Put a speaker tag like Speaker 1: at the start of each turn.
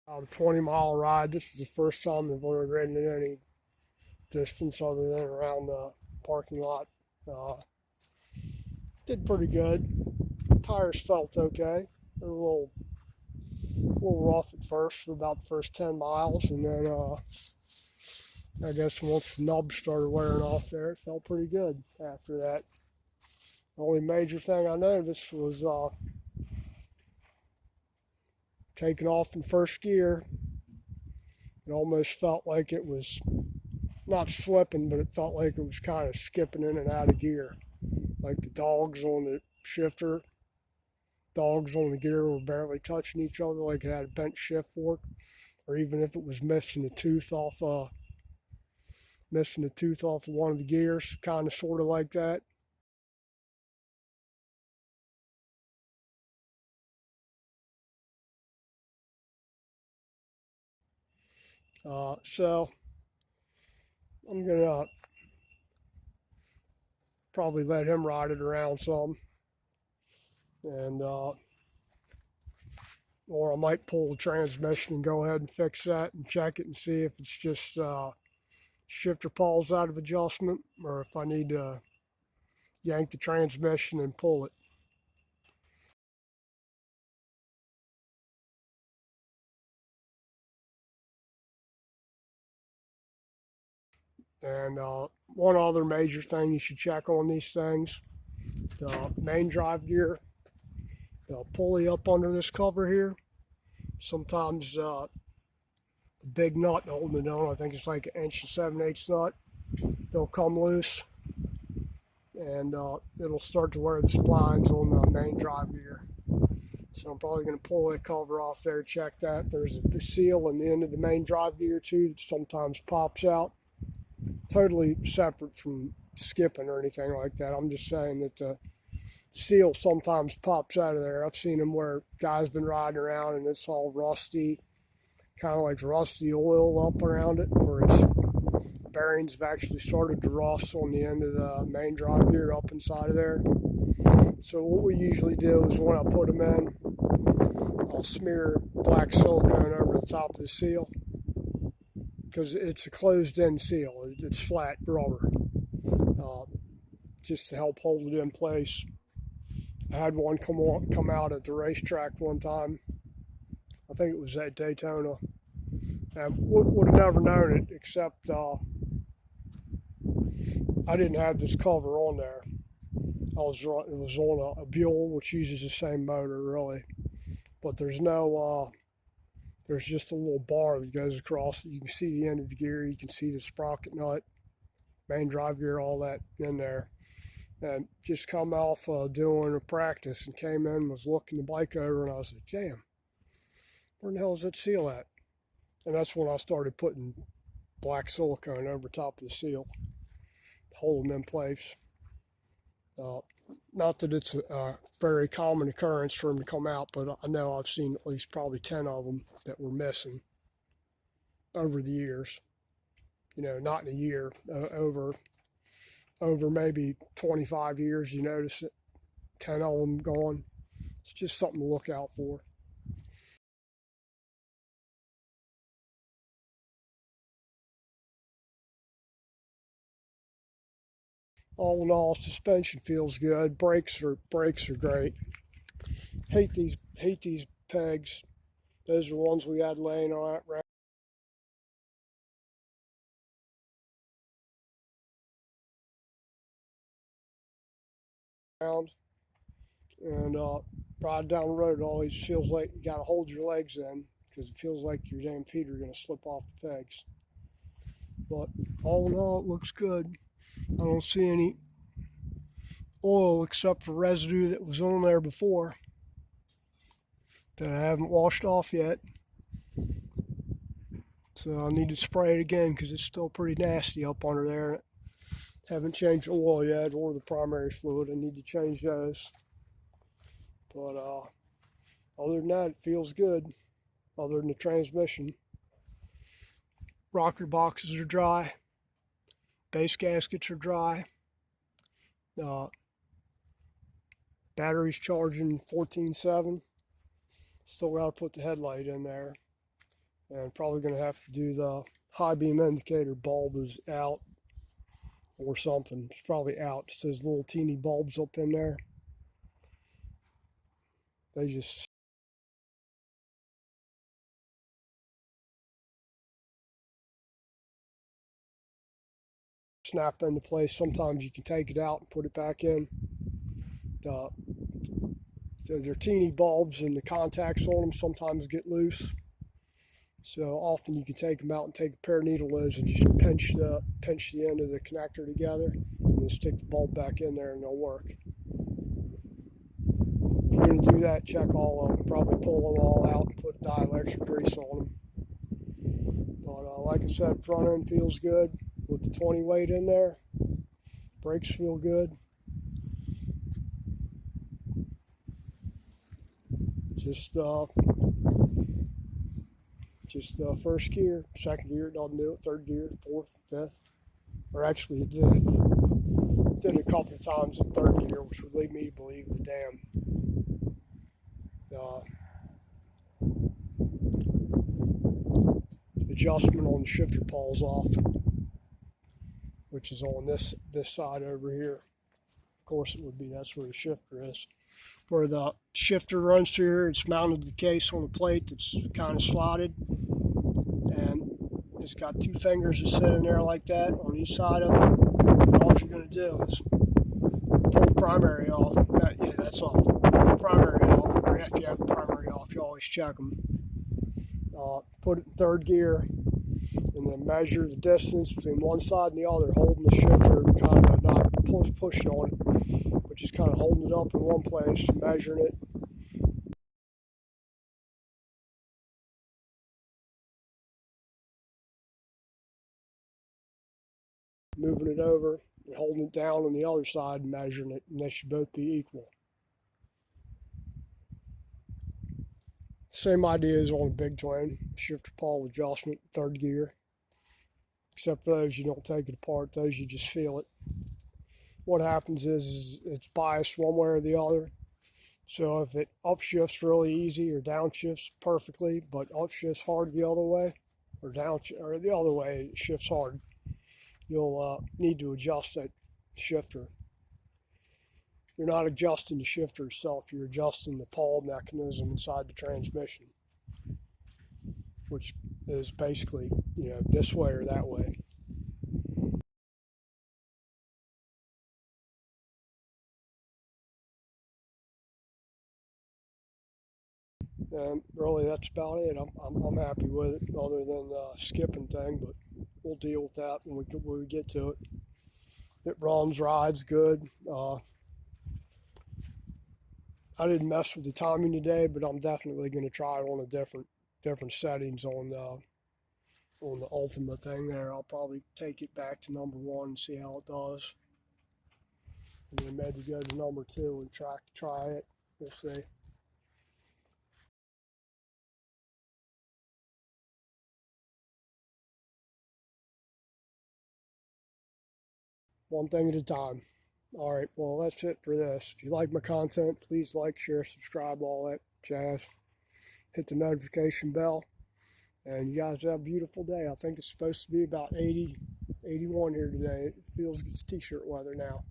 Speaker 1: About a 20-mile ride. This is the first time I've ever ridden it any distance other than around the parking lot. Uh, did pretty good. Tires felt okay. They were a little rough at first for about the first 10 miles, and then I guess once the nubs started wearing off there, it felt pretty good after that. The only major thing I noticed was taking off in first gear. It almost felt like it was not slipping, but it felt like it was kind of skipping in and out of gear. Like the dogs on the shifter, dogs on the gear were barely touching each other, like it had a bent shift fork, or even if it was missing a tooth off of one of the gears, kind of sort of like that. So I'm gonna probably let him ride it around some, and or I might pull the transmission and go ahead and fix that and check it and see if it's just shifter pulls out of adjustment, or if I need to yank the transmission and pull it. And one other major thing you should check on these things: the main drive gear, the pulley up under this cover here. Sometimes the big nut holding it on, I think it's like an inch and 7/8 nut, they'll come loose, and it'll start to wear the splines on the main drive gear. So I'm probably going to pull that cover off there, check that. There's a seal in the end of the main drive gear too that sometimes pops out. Totally separate from skipping or anything like that. I'm just saying that the seal sometimes pops out of there. I've seen them where guys been riding around and it's all rusty, kind of like rusty oil up around it, where its bearings have actually started to rust on the end of the main drive gear up inside of there. So what we usually do is when I put them in, I'll smear black silicone over the top of the seal because it's a closed-in seal. It's flat rubber, uh, just to help hold it in place. I had one come out at the racetrack one time. I think it was at Daytona. And would have never known it, except I didn't have this cover on there. It was on a Buell, which uses the same motor really, but there's just a little bar that goes across. You can see the end of the gear. You can see the sprocket nut, main drive gear, all that in there. And just come off doing a practice and came in, was looking the bike over, and I was like, damn, where the hell is that seal at? And that's when I started putting black silicone over top of the seal to hold them in place. Uh, Not that it's a very common occurrence for them to come out, but I know I've seen at least probably 10 of them that were missing over the years. You know, not in a year, over maybe 25 years, you notice it, 10 of them gone. It's just something to look out for. All in all, suspension feels good. Brakes are great. Hate these pegs. Those are the ones we had laying around, and ride down the road. It always feels like you got to hold your legs in because it feels like your damn feet are going to slip off the pegs. But all in all, it looks good. I don't see any oil except for residue that was on there before that I haven't washed off yet. So I need to spray it again because it's still pretty nasty up under there. Haven't changed the oil yet or the primary fluid. I need to change those. But other than that, it feels good. Other than the transmission, rocker boxes are dry, base gaskets are dry, uh, battery's charging 14.7. Still got to put the headlight in there. And probably going to have to do the high beam indicator bulb is out or something. It's probably out. It says little teeny bulbs up in there. They just snap into place. Sometimes you can take it out and put it back in. They're teeny bulbs and the contacts on them sometimes get loose. So often you can take them out and take a pair of needle nose and just pinch the end of the connector together and then stick the bulb back in there and they'll work. If you're going to do that, check all of them. Probably pull them all out and put dielectric grease on them. But like I said, front end feels good with the 20 weight in there. Brakes feel good. Just first gear, second gear doesn't do it, third gear, fourth, fifth. Or actually it did a couple of times in third gear, which would lead me to believe the damn adjustment on the shifter paw's off, which is on this side over here. Of course it would be, that's where the shifter is. Where the shifter runs through here, it's mounted to the case on a plate that's kind of slotted, and it's got two fingers that sit in there like that on each side of it. And all you're going to do is pull the primary off. Yeah, that's all. Pull the primary off, or if you have the primary off, you always check them. Put it in third gear, and then measure the distance between one side and the other, holding the shifter, kind of not pushing on it, but just kind of holding it up in one place, measuring it. Moving it over and holding it down on the other side and measuring it, and they should both be equal. Same idea as on a big twin, shifter pawl adjustment, third gear. Except for those, you don't take it apart, those you just feel it. What happens is it's biased one way or the other. So if it upshifts really easy or downshifts perfectly, but upshifts hard the other way, or or the other way it shifts hard, you'll need to adjust that shifter. You're not adjusting the shifter itself, you're adjusting the pawl mechanism inside the transmission, which is basically, this way or that way. And really, that's about it. I'm happy with it, other than the skipping thing, but we'll deal with that when we get to it. It runs, rides good. I didn't mess with the timing today, but I'm definitely going to try it on a different settings on the Ultima thing there. I'll probably take it back to number 1 and see how it does, and then maybe go to number 2 and try it. We'll see. One thing at a time. All right, well, that's it for this. If you like my content, please like, share, subscribe, all that jazz. Hit the notification bell. And you guys have a beautiful day. I think it's supposed to be about 80, 81 here today. It feels it's t-shirt weather now.